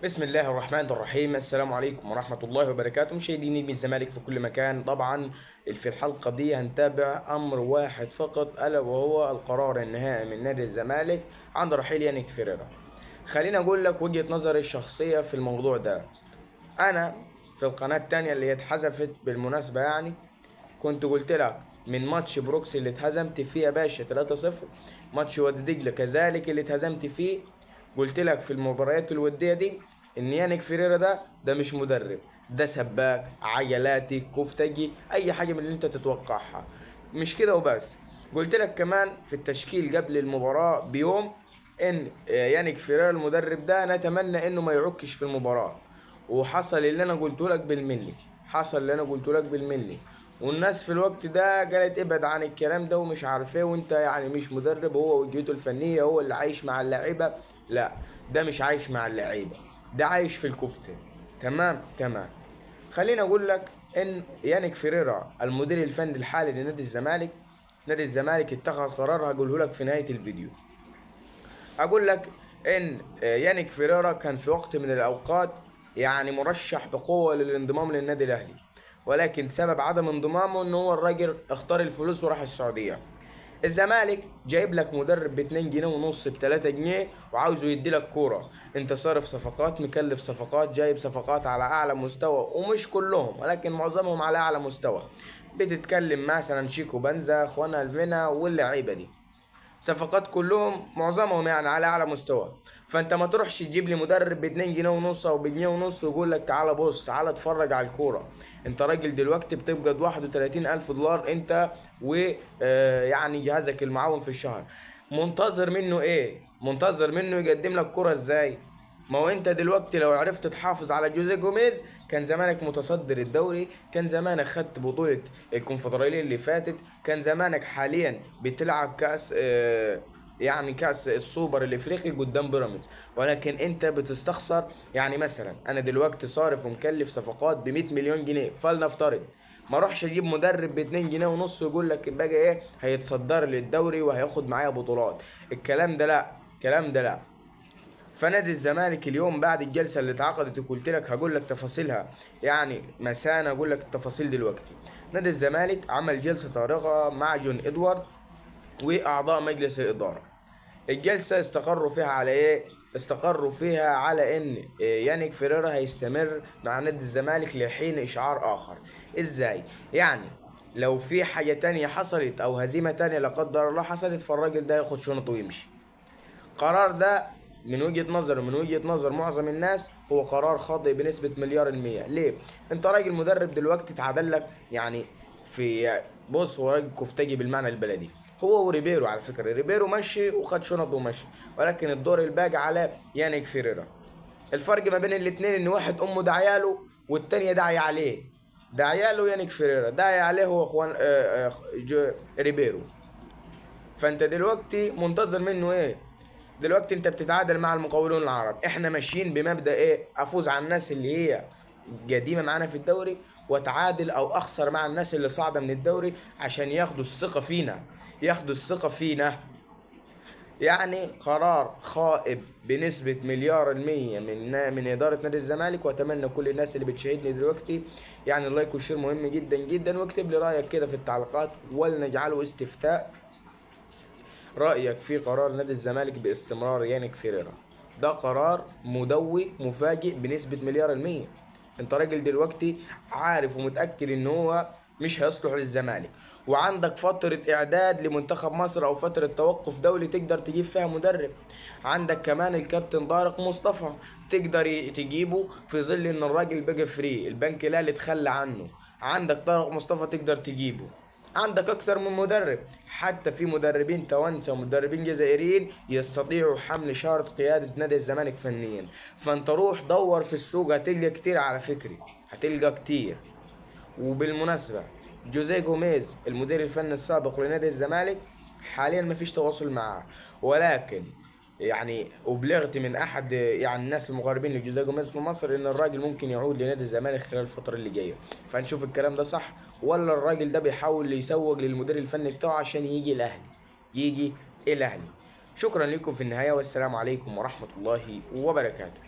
بسم الله الرحمن الرحيم. السلام عليكم ورحمة الله وبركاته، مشاهدي نجم الزمالك في كل مكان. طبعا في الحلقة دي هنتابع أمر واحد فقط، ألا وهو القرار النهائي من نادي الزمالك عن رحيل يانيك فيريرا. خليني أقول لك وجهة نظري الشخصية في الموضوع ده. أنا في القناة التانية اللي هي اتحذفت بالمناسبة، كنت قلت لك من ماتش بروكسي اللي اتهزمت فيه يا باشا 3-0، ماتش وادي دجله كذلك اللي اتهزمت فيه. قلت لك في المباريات الوديه دي ان يانيك فيريرا ده مش مدرب، ده سباك عجلاتي كفتجي اي حاجه من اللي انت تتوقعها. مش كده وبس، قلت لك كمان في التشكيل قبل المباراه بيوم ان يانيك فيريرا المدرب ده نتمنى انه ما يعكش في المباراه. وحصل اللي انا قلته لك بالملي، حصل اللي انا قلته لك بالملي. والناس في الوقت ده قالت ابعد عن الكلام ده ومش عارف ايه، وانت مش مدرب، هو وجهته الفنيه هو اللي عايش مع اللعيبه. لا، ده مش عايش مع اللعيبه، ده عايش في الكفته. تمام تمام. خليني اقول لك ان يانيك فيريرا المدير الفني الحالي لنادي الزمالك، نادي الزمالك اتخذ قرار هقوله لك في نهايه الفيديو. اقول لك ان يانيك فيريرا كان في وقت من الاوقات مرشح بقوه للانضمام للنادي الاهلي، ولكن سبب عدم انضمامه ان هو الراجل اختار الفلوس وراح السعوديه. الزمالك جايب لك مدرب ب 2 جنيه ونص ب 3 جنيه وعاوزه يدي لك كوره. انت صارف صفقات، مكلف صفقات، جايب صفقات على اعلى مستوى، ومش كلهم ولكن معظمهم على اعلى مستوى. بتتكلم مثلا شيكو بنزا، اخوانا الفينا واللعيبه دي، صفقات كلهم معظمهم على اعلى مستوى. فانت ما تروحش تجيب لي مدرب ب 2 جنيه ونص او بجنيه ونص ويقول لك تعالى بص تعالى اتفرج على الكوره. انت راجل دلوقتي بتقبض 31 الف دولار انت و جهازك المعاون في الشهر. منتظر منه ايه؟ منتظر منه يقدم لك كوره ازاي؟ ما هو انت دلوقتي لو عرفت تحافظ على جوزيه جوميز كان زمانك متصدر الدوري، كان زمانك خدت بطولة الكونفدرالية اللي فاتت، كان زمانك حاليا بتلعب كأس كأس السوبر الافريقي قدام بيراميدز. ولكن انت بتستخسر. مثلا انا دلوقتي صارف ومكلف صفقات ب 100 مليون جنيه، فلنفترض ما اروحش اجيب مدرب ب 2 جنيه ونص ويقول لك بقى ايه هيتصدر لي الدوري وهياخد معايا بطولات. الكلام ده لا، الكلام ده لا. فنادي الزمالك اليوم بعد الجلسه اللي اتعقدت وقلت لك هقول لك تفاصيلها، مسانا اقول لك التفاصيل دلوقتي. نادي الزمالك عمل جلسه طارئه مع جون ادوارد واعضاء مجلس الاداره. الجلسه استقروا فيها على ايه؟ استقروا فيها على ان يانيك فيريرا هيستمر مع نادي الزمالك لحين اشعار اخر. ازاي؟ لو في حاجه تانية حصلت او هزيمه تانية لا قدر الله حصلت، فالراجل ده ياخد شنطه ويمشي. قرار ده من وجهة نظر ومن وجهة نظر معظم الناس هو قرار خاطئ بنسبة مليار المية. ليه؟ انت راجل مدرب دلوقتي اتعادل لك في بص، هو راجل كفتجي بالمعنى البلدي. هو وريبيرو على فكرة، ريبيرو مشي وخد شنط ومشي، ولكن الدور الباقي على يانيك فيريرا. الفرق ما بين الاتنين ان واحد امه دعياله والتانية داعية عليه. دعياله يانيك فيريرا، داعي عليه هو اخوان ريبيرو. فانت دلوقتي منتظر منه ايه؟ دلوقتي انت بتتعادل مع المقاولون العرب. احنا ماشيين بمبدأ ايه؟ افوز على الناس اللي هي قديمة معانا في الدوري، واتعادل او اخسر مع الناس اللي صاعدة من الدوري عشان ياخدوا الثقة فينا، ياخدوا الثقة فينا. قرار خائب بنسبة مليار المية من إدارة نادي الزمالك. وأتمنى كل الناس اللي بتشاهدني دلوقتي اللايك والشير مهم جدا جدا، واكتب لي رأيك كده في التعليقات ولنجعله استفتاء رأيك في قرار نادي الزمالك باستمرار يانيك فيريرا. ده قرار مدوي مفاجئ بنسبة مليار المية. انت راجل دلوقتي عارف ومتأكد ان هو مش هيصلح للزمالك، وعندك فترة اعداد لمنتخب مصر او فترة توقف دولي تقدر تجيب فيها مدرب. عندك كمان الكابتن طارق مصطفى تقدر تجيبه في ظل ان الراجل بقى فري، البنك الاهلي اتخلى عنه. عندك طارق مصطفى تقدر تجيبه. عندك اكتر من مدرب، حتى في مدربين توانسه ومدربين جزائريين يستطيعوا حمل شارة قيادة نادي الزمالك فنيا. فانت روح دور في السوق هتلقى كتير، على فكرة هتلقى كتير. وبالمناسبة جوزيه جوميز المدير الفني السابق لنادي الزمالك حاليا مفيش تواصل معاه، ولكن أبلغت من أحد الناس المقربين لجوزيه جوميز في مصر إن الراجل ممكن يعود لنادي الزمالك خلال الفترة اللي جاية. فنشوف الكلام ده صح ولا الراجل ده بيحاول يسوق للمدير الفني بتاعه عشان يجي الأهلي، يجي الأهلي. شكرا لكم في النهاية، والسلام عليكم ورحمة الله وبركاته.